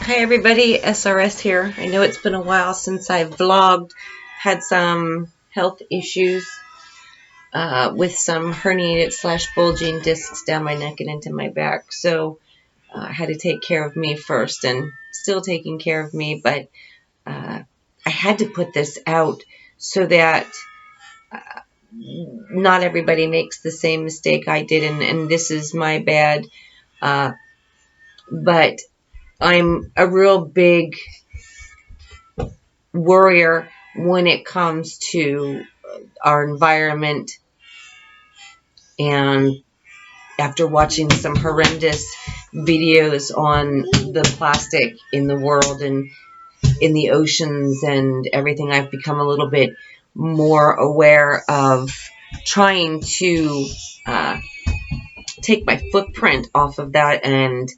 Hi everybody, SRS here. I know it's been a while since I've vlogged. Had some health issues with some herniated / bulging discs down my neck and into my back. So I had to take care of me first, and still taking care of me, but I had to put this out so that not everybody makes the same mistake I did, and this is my bad. But I'm a real big worrier when it comes to our environment, and after watching some horrendous videos on the plastic in the world and in the oceans and everything, I've become a little bit more aware of trying to take my footprint off of that and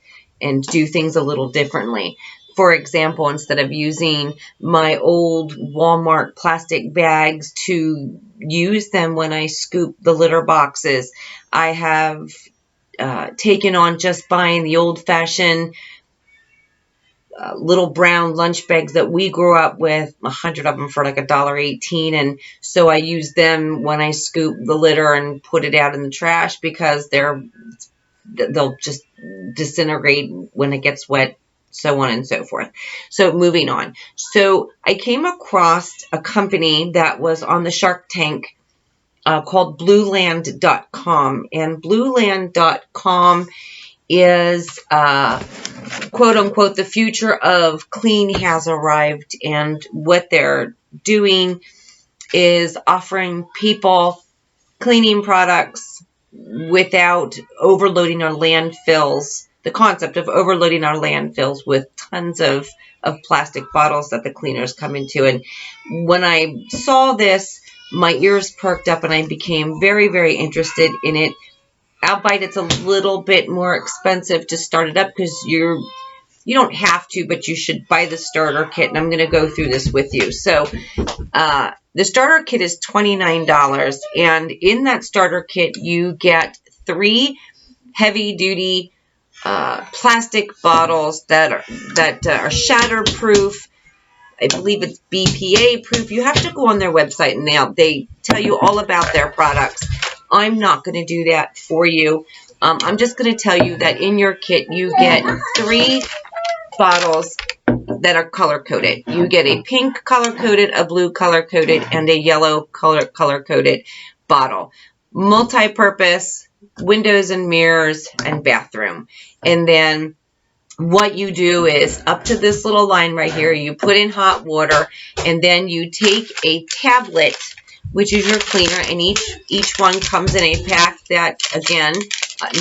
do things a little differently. For example, instead of using my old Walmart plastic bags to use them when I scoop the litter boxes, I have taken on just buying the old-fashioned little brown lunch bags that we grew up with, 100 of them for like $1.18, and so I use them when I scoop the litter and put it out in the trash because they'll just disintegrate when it gets wet, so on and so forth. So moving on. So I came across a company that was on the Shark Tank called Blueland.com, and Blueland.com is quote unquote the future of clean has arrived, and what they're doing is offering people cleaning products without overloading our landfills, the concept of overloading our landfills with tons of plastic bottles that the cleaners come into. And when I saw this, my ears perked up and I became very, very interested in it. Albeit it's a little bit more expensive to start it up because you don't have to, but you should buy the starter kit, and I'm going to go through this with you. So the starter kit is $29, and in that starter kit you get 3 heavy-duty plastic bottles that are shatterproof. I believe it's BPA proof. You have to go on their website and they tell you all about their products. I'm not going to do that for you. I'm just going to tell you that in your kit you get 3 bottles that are color-coded. You get a pink color-coded, a blue color-coded, and a yellow color-coded bottle. Multi-purpose, windows and mirrors, and bathroom. And then what you do is, up to this little line right here, you put in hot water, and then you take a tablet, which is your cleaner, and each one comes in a pack that, again,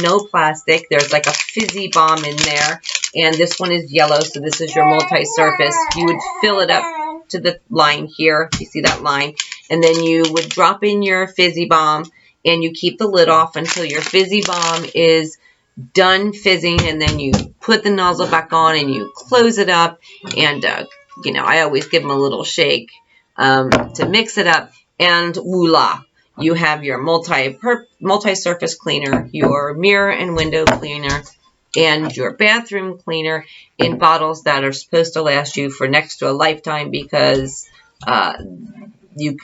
no plastic. There's like a fizzy bomb in there, and this one is yellow, so this is your multi-surface. You would fill it up to the line here. You see that line? And then you would drop in your fizzy bomb, and you keep the lid off until your fizzy bomb is done fizzing, and then you put the nozzle back on and you close it up, and I always give them a little shake to mix it up, and voila, you have your multi-surface cleaner, your mirror and window cleaner, and your bathroom cleaner in bottles that are supposed to last you for next to a lifetime, because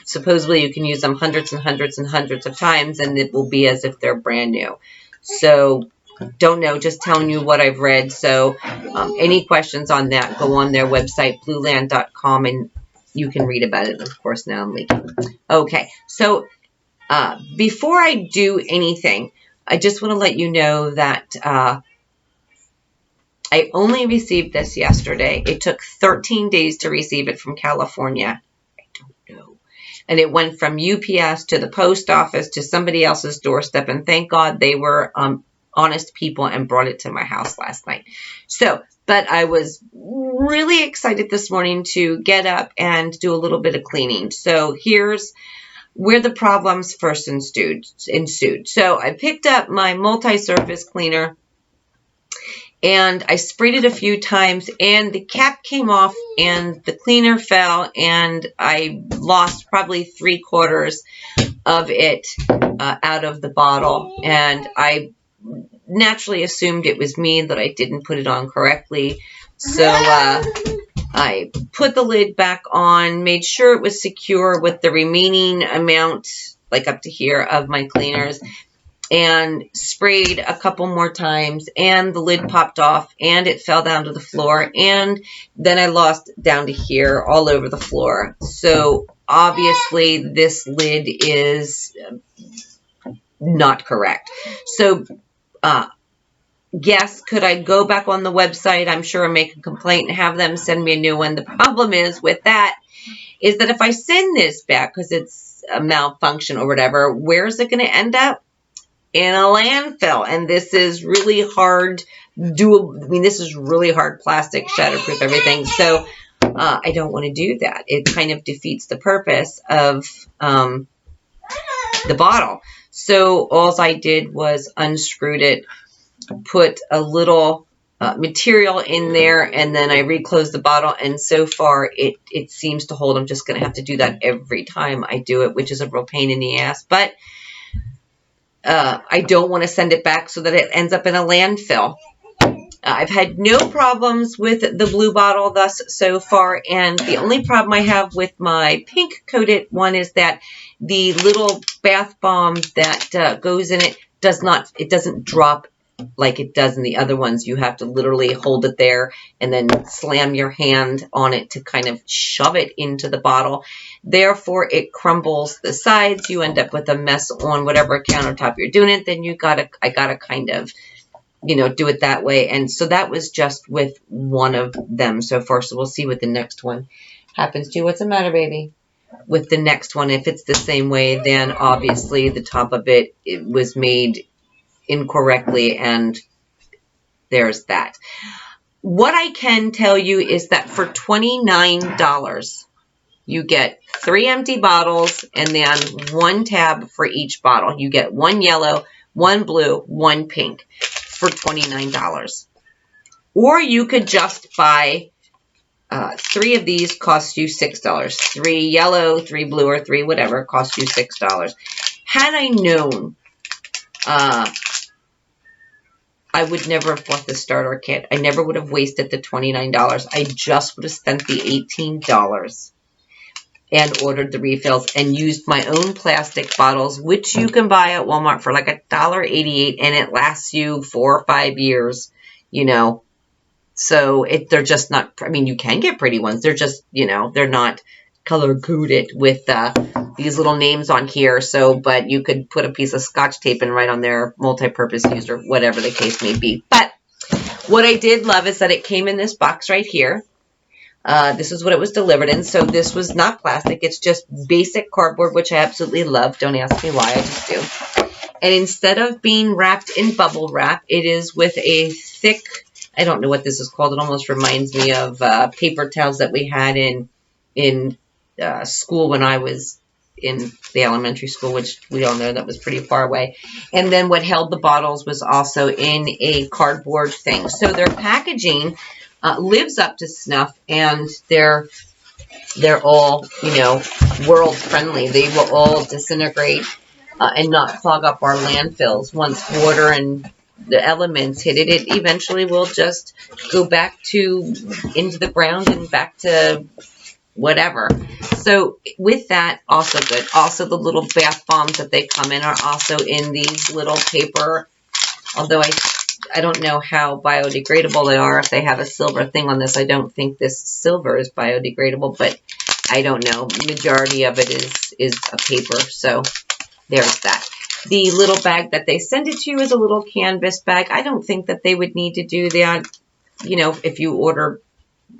supposedly you can use them hundreds and hundreds and hundreds of times, and it will be as if they're brand new. So don't know, just telling you what I've read. So any questions on that, go on their website, blueland.com, and you can read about it. Of course, now I'm leaking. Okay, so before I do anything, I just want to let you know that I only received this yesterday. It took 13 days to receive it from California. I don't know. And it went from UPS to the post office to somebody else's doorstep, and thank God they were honest people and brought it to my house last night. So, but I was really excited this morning to get up and do a little bit of cleaning. So here's where the problems first ensued. So I picked up my multi-surface cleaner and I sprayed it a few times, and the cap came off and the cleaner fell, and I lost probably 3/4 of it out of the bottle, and I naturally assumed it was me, that I didn't put it on correctly. So I put the lid back on, made sure it was secure with the remaining amount, like up to here, of my cleaners, and sprayed a couple more times, and the lid popped off and it fell down to the floor, and then I lost down to here all over the floor. So obviously this lid is not correct. So yes, could I go back on the website, I'm sure, and make a complaint and have them send me a new one? The problem is with that is that if I send this back because it's a malfunction or whatever, where is it going to end up? In a landfill. And this is really hard doable. I mean, this is really hard plastic, shatterproof, everything. So I don't want to do that. It kind of defeats the purpose of the bottle. So all I did was unscrewed it, put a little material in there, and then I reclosed the bottle, and so far it seems to hold. I'm just going to have to do that every time I do it, which is a real pain in the ass. But I don't want to send it back so that it ends up in a landfill. I've had no problems with the blue bottle thus so far, and the only problem I have with my pink coated one is that the little bath bomb that goes in it doesn't drop like it does in the other ones. You have to literally hold it there and then slam your hand on it to kind of shove it into the bottle. Therefore, it crumbles the sides. You end up with a mess on whatever countertop you're doing it. Then I gotta kind of, do it that way. And so that was just with one of them so far. So we'll see what the next one happens to. What's the matter, baby? With the next one, if it's the same way, then obviously the top of it was made incorrectly, and there's that. What I can tell you is that for $29, you get 3 empty bottles and then 1 tab for each bottle. You get 1 yellow, 1 blue, 1 pink for $29. Or you could just buy 3 of these, cost you $6. 3 yellow, 3 blue, or 3 whatever, cost you $6. Had I known, I would never have bought the starter kit. I never would have wasted the $29. I just would have spent the $18 and ordered the refills and used my own plastic bottles, which you can buy at Walmart for like $1.88, and it lasts you 4 or 5 years, So they're just not, I mean, you can get pretty ones. They're just, they're not color-coded with these little names on here. So, but you could put a piece of Scotch tape and write on their multi-purpose use or whatever the case may be. But what I did love is that it came in this box right here. This is what it was delivered in. So this was not plastic. It's just basic cardboard, which I absolutely love. Don't ask me why, I just do. And instead of being wrapped in bubble wrap, it is with a thick, I don't know what this is called. It almost reminds me of paper towels that we had in school when I was in the elementary school, which we all know that was pretty far away. And then what held the bottles was also in a cardboard thing. So their packaging lives up to snuff, and they're all, world friendly. They will all disintegrate and not clog up our landfills. Once water and the elements hit it, it eventually will just go back into the ground and back to whatever. So with that, also good. Also, the little bath bombs that they come in are also in these little paper, although I don't know how biodegradable they are. If they have a silver thing on this, I don't think this silver is biodegradable, but I don't know. Majority of it is a paper, so there's that. The little bag that they send it to you is a little canvas bag. I don't think that they would need to do that, if you order.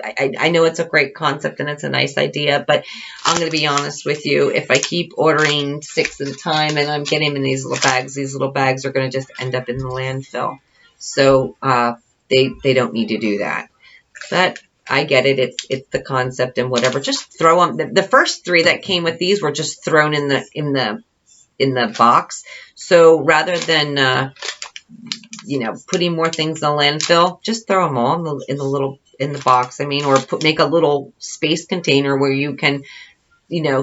I know it's a great concept and it's a nice idea, but I'm going to be honest with you. If I keep ordering 6 at a time and I'm getting them in these little bags are going to just end up in the landfill. So they don't need to do that. But I get it. It's the concept and whatever. Just throw them. The first 3 that came with these were just thrown in the box. So rather than putting more things in the landfill, just throw them all in the box. I mean, or make a little space container where you can,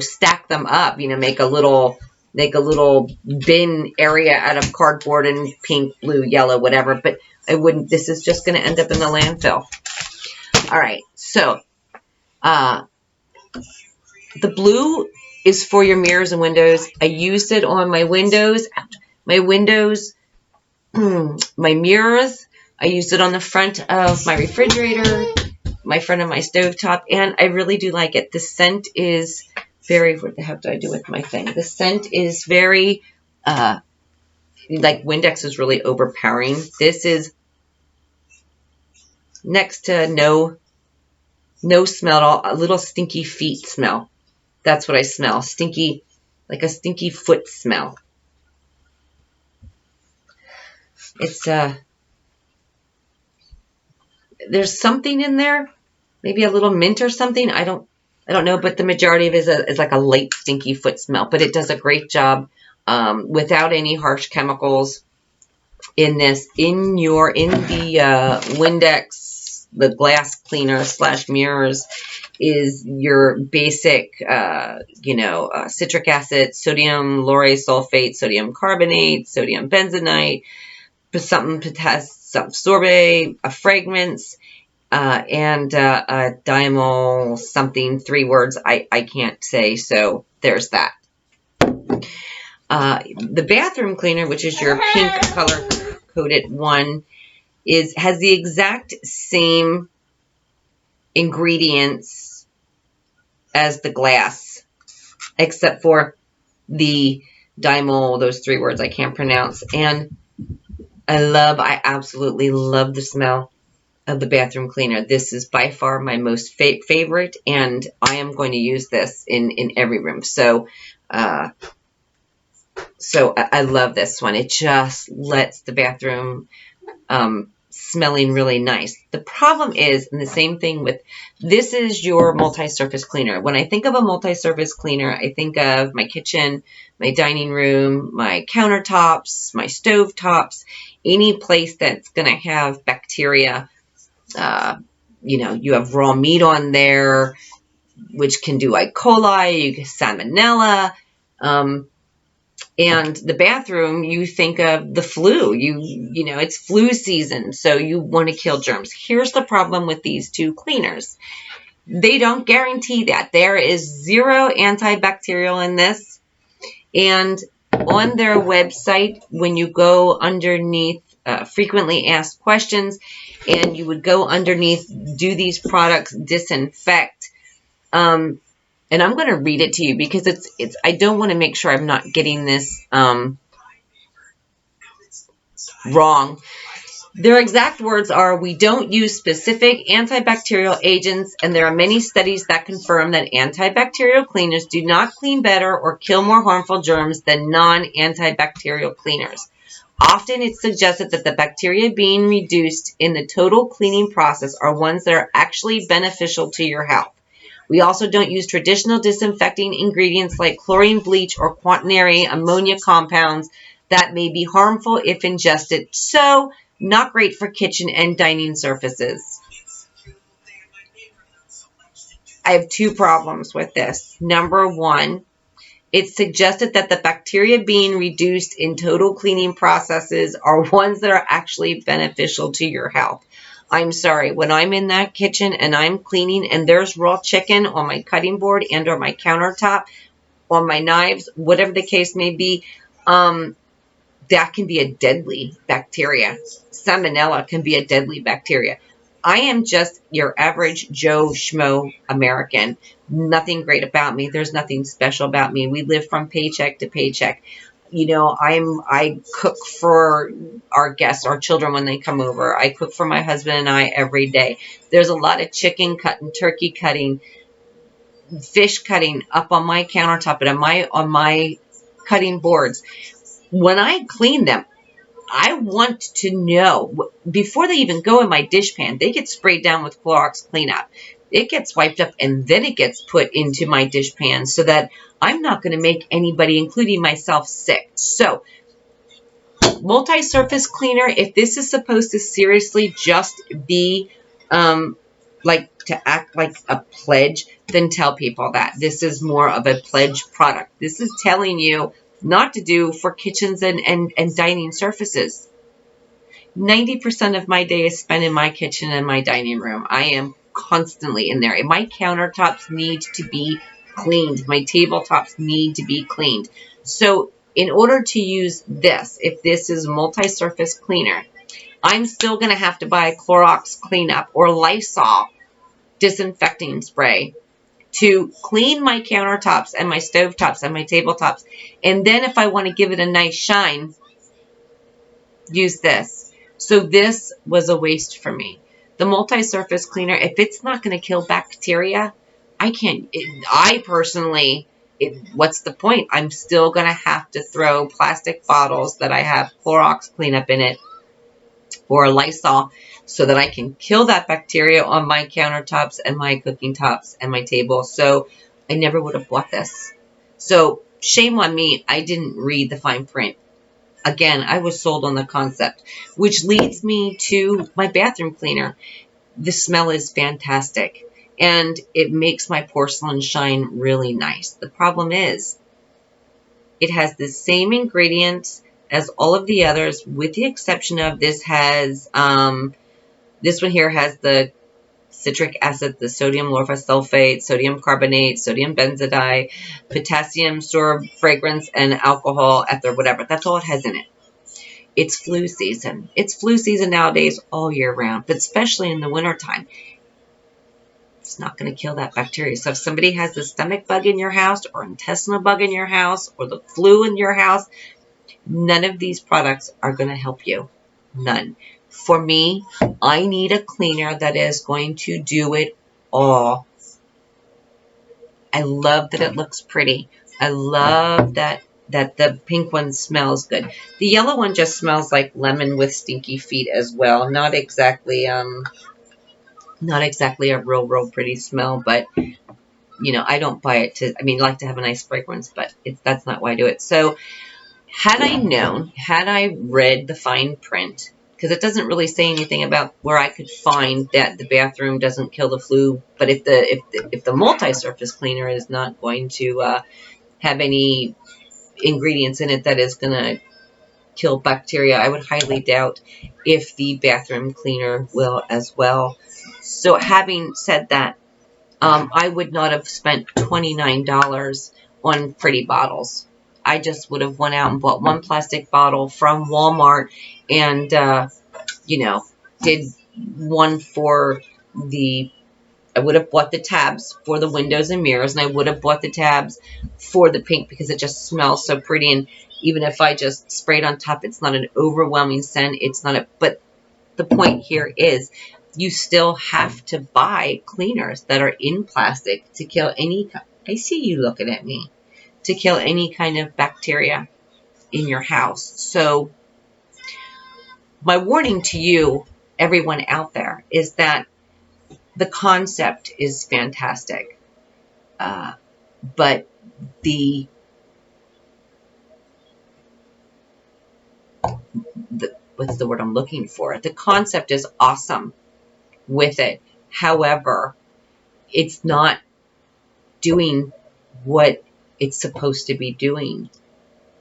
stack them up. Make a little make a little bin area out of cardboard and pink, blue, yellow, whatever, but I wouldn't, this is just going to end up in the landfill. All right, so the blue is for your mirrors and windows. I used it on my windows, my mirrors. I used it on the front of my refrigerator, my front of my stovetop, and I really do like it. The scent is very, what the heck do I do with my thing? The scent is very, like Windex is really overpowering. This is next to no smell at all, a little stinky feet smell. That's what I smell, stinky, like a stinky foot smell. It's, there's something in there, maybe a little mint or something. I don't know, but the majority of it is like a light stinky foot smell, but it does a great job without any harsh chemicals in this. In the Windex, the glass cleaner / mirrors is your basic, citric acid, sodium lauryl sulfate, sodium carbonate, sodium benzenite, some sorbate, a fragrance, and a diamol something, 3 words I can't say, so there's that. The bathroom cleaner, which is your pink color coded one, has the exact same ingredients as the glass, except for the diamol, those 3 words I can't pronounce. And I absolutely love the smell of the bathroom cleaner. This is by far my most favorite, and I am going to use this in every room. So I love this one. It just lets the bathroom smelling really nice. The problem is, and the same thing with, this is your multi-surface cleaner. When I think of a multi-surface cleaner, I think of my kitchen, my dining room, my countertops, my stove tops, any place that's going to have bacteria. You have raw meat on there, which can do E. coli, salmonella, and the bathroom, you think of the flu. It's flu season, so you want to kill germs. Here's the problem with these 2 cleaners. They don't guarantee that. There is 0 antibacterial in this. And on their website, when you go underneath frequently asked questions, and you would go underneath, do these products disinfect? And I'm going to read it to you because I don't want to make sure I'm not getting this wrong. Their exact words are, we don't use specific antibacterial agents, and there are many studies that confirm that antibacterial cleaners do not clean better or kill more harmful germs than non-antibacterial cleaners. Often it's suggested that the bacteria being reduced in the total cleaning process are ones that are actually beneficial to your health. We also don't use traditional disinfecting ingredients like chlorine bleach or quaternary ammonia compounds that may be harmful if ingested, so not great for kitchen and dining surfaces. I have 2 problems with this. Number 1, it's suggested that the bacteria being reduced in total cleaning processes are ones that are actually beneficial to your health. I'm sorry, when I'm in that kitchen and I'm cleaning and there's raw chicken on my cutting board and or my countertop, on my knives, whatever the case may be, that can be a deadly bacteria. Salmonella can be a deadly bacteria. I am just your average Joe Schmo American. Nothing great about me. There's nothing special about me. We live from paycheck to paycheck. I cook for our guests, our children, when they come over. I cook for my husband and I every day. There's a lot of chicken cutting, turkey cutting, fish cutting up on my countertop and on my cutting boards. When I clean them, I want to know, before they even go in my dishpan, they get sprayed down with Clorox cleanup. It gets wiped up and then it gets put into my dishpan so that I'm not going to make anybody, including myself, sick. So, multi-surface cleaner, if this is supposed to seriously just be to act like a pledge, then tell people that. This is more of a pledge product. This is telling you not to do for kitchens and dining surfaces. 90% of my day is spent in my kitchen and my dining room. I am constantly in there. My countertops need to be cleaned. My tabletops need to be cleaned. So in order to use this, if this is multi-surface cleaner, I'm still going to have to buy Clorox cleanup or Lysol disinfecting spray to clean my countertops and my stovetops and my tabletops. And then if I want to give it a nice shine, use this. So this was a waste for me. The multi-surface cleaner, if it's not going to kill bacteria, I personally, what's the point? I'm still going to have to throw plastic bottles that I have Clorox cleanup in it or Lysol so that I can kill that bacteria on my countertops and my cooking tops and my table. So I never would have bought this. So shame on me, I didn't read the fine print. Again, I was sold on the concept, which leads me to my bathroom cleaner. The smell is fantastic, and it makes my porcelain shine really nice. The problem is, it has the same ingredients as all of the others, with the exception of this one here has the citric acid, the sodium lauryl sulfate, sodium carbonate, sodium benzidide, potassium sorbate fragrance, and alcohol ether, whatever. That's all it has in it. It's flu season. It's flu season nowadays all year round, but especially in the wintertime. It's not going to kill that bacteria. So if somebody has the stomach bug in your house or intestinal bug in your house or the flu in your house, none of these products are going to help you. None. For me, I need a cleaner that is going to do it all. I love that it looks pretty. I love that the pink one smells good. The yellow one just smells like lemon with stinky feet as well. Not exactly a real pretty smell, but you know, I don't buy it I like to have a nice fragrance, but that's not why I do it. So had I read the fine print, because it doesn't really say anything about where I could find that the bathroom doesn't kill the flu, but if the multi-surface cleaner is not going to have any ingredients in it that is going to kill bacteria, I would highly doubt if the bathroom cleaner will as well. So having said that, I would not have spent $29 on pretty bottles. I just would have went out and bought one plastic bottle from Walmart and, did one for I would have bought the tabs for the windows and mirrors, and I would have bought the tabs for the pink because it just smells so pretty. And even if I just sprayed on top, it's not an overwhelming scent. But the point here is you still have to buy cleaners that are in plastic to kill I see you looking at me, to kill any kind of bacteria in your house. So my warning to you, everyone out there, is that the concept is fantastic, but what's the word I'm looking for? The concept is awesome with it. However, it's not doing what it's supposed to be doing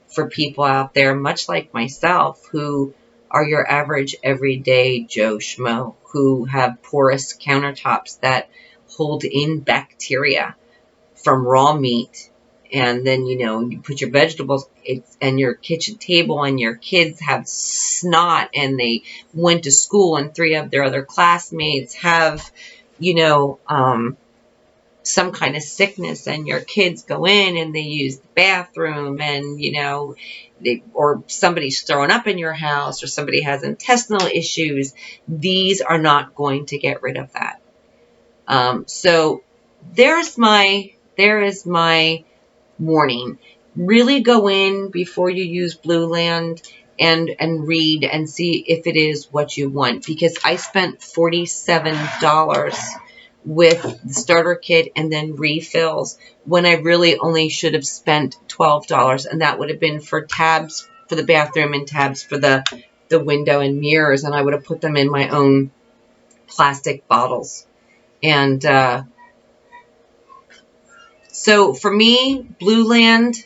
for people out there, much like myself, who are your average everyday Joe Schmo, who have porous countertops that hold in bacteria from raw meat. And then, you put your vegetables and your kitchen table, and your kids have snot, and they went to school, and 3 of their other classmates have, some kind of sickness, and your kids go in and they use the bathroom, and or somebody's throwing up in your house, or somebody has intestinal issues. These are not going to get rid of that. So there is my warning. Really go in before you use Blueland and read and see if it is what you want, because I spent $47 with the starter kit and then refills when I really only should have spent $12, and that would have been for tabs for the bathroom and tabs for the window and mirrors, and I would have put them in my own plastic bottles. And so for me, Blueland,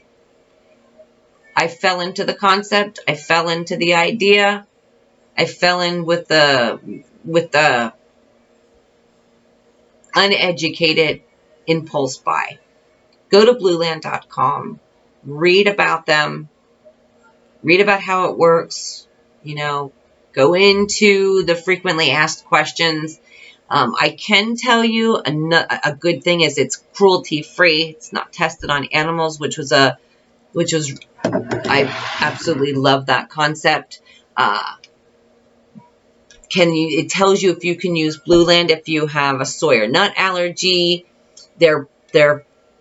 I fell into the concept. I fell into the idea. I fell in with the uneducated impulse buy. Go to blueland.com, read about them, read about how it works, go into the frequently asked questions. I can tell you a good thing is it's cruelty free. It's not tested on animals, which was I absolutely love that concept. It tells you if you can use Blueland if you have a soy or nut allergy. They're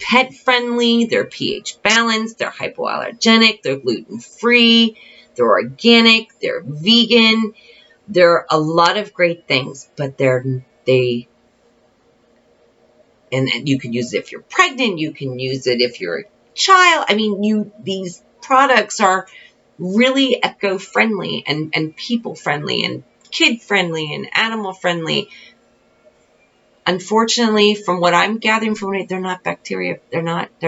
pet friendly, they're pH balanced, they're hypoallergenic, they're gluten free, they're organic, they're vegan. They're a lot of great things, but and you can use it if you're pregnant, you can use it if you're a child. I mean, these products are really eco-friendly and people-friendly and kid-friendly and animal-friendly. Unfortunately, from what I'm gathering from it, they're not bacteria. They're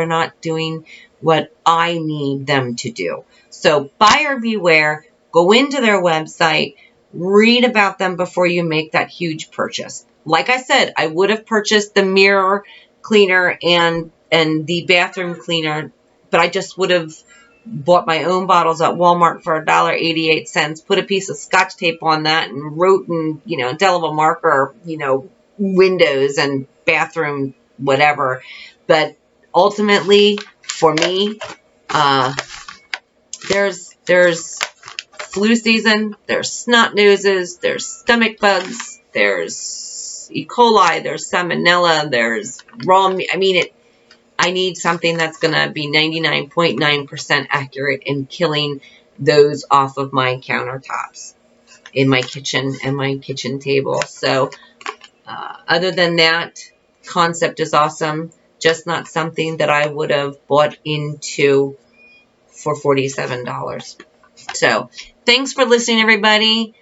not doing what I need them to do. So buyer beware. Go into their website, read about them before you make that huge purchase. Like I said, I would have purchased the mirror cleaner and the bathroom cleaner, but I just would have bought my own bottles at Walmart for $1.88, put a piece of Scotch tape on that and wrote in, indelible marker, windows and bathroom, whatever. But ultimately, for me, there's flu season, there's snot noses, there's stomach bugs, there's E. coli, there's salmonella, there's raw meat. I need something that's going to be 99.9% accurate in killing those off of my countertops in my kitchen and my kitchen table. So other than that, concept is awesome, just not something that I would have bought into for $47. So thanks for listening, everybody.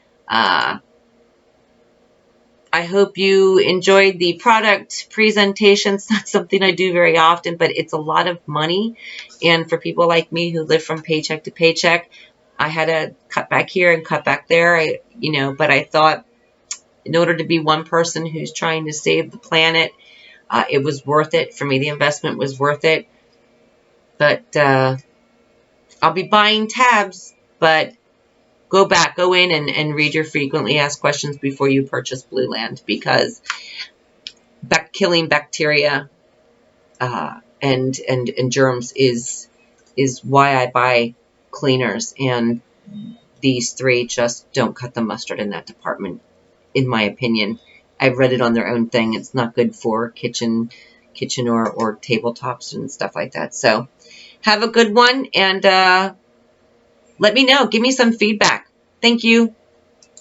I hope you enjoyed the product presentation. It's not something I do very often, but it's a lot of money. And for people like me who live from paycheck to paycheck, I had to cut back here and cut back there. But I thought in order to be one person who's trying to save the planet, it was worth it. For me, the investment was worth it. But I'll be buying tabs, but go in and read your frequently asked questions before you purchase Blueland, because killing bacteria and germs is why I buy cleaners, and these three just don't cut the mustard in that department, in my opinion. I've read it on their own thing. It's not good for kitchen or tabletops and stuff like that. So have a good one, and let me know. Give me some feedback. Thank you.